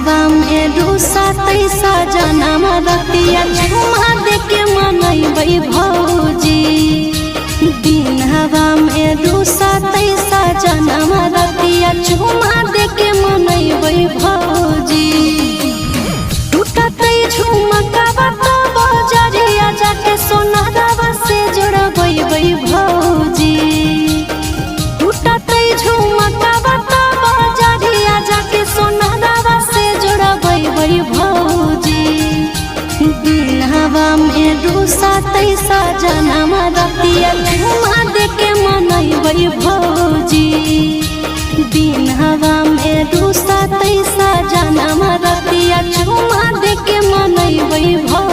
हवा में रूसा तैसा जनम रतिया झुमा देके मनैबै भौजी। दिन हवा में रूसा तैसा जनम रतिया झुमा देके मनैबै भौजी। टूटतै झुमका बात बजरिया जाके सोनारवा से जोड़बै भौजी। टूटतै झुमका बात बजरिया जाके सोनारवा से जोड़बै भौजी। दिन हवा में रूसा तैसा जनम रतिया झुमा देके मनैबै भौजी। दिन हवा में रूसा तैसा जनम रतिया झुमा देके मनैबै भौजी।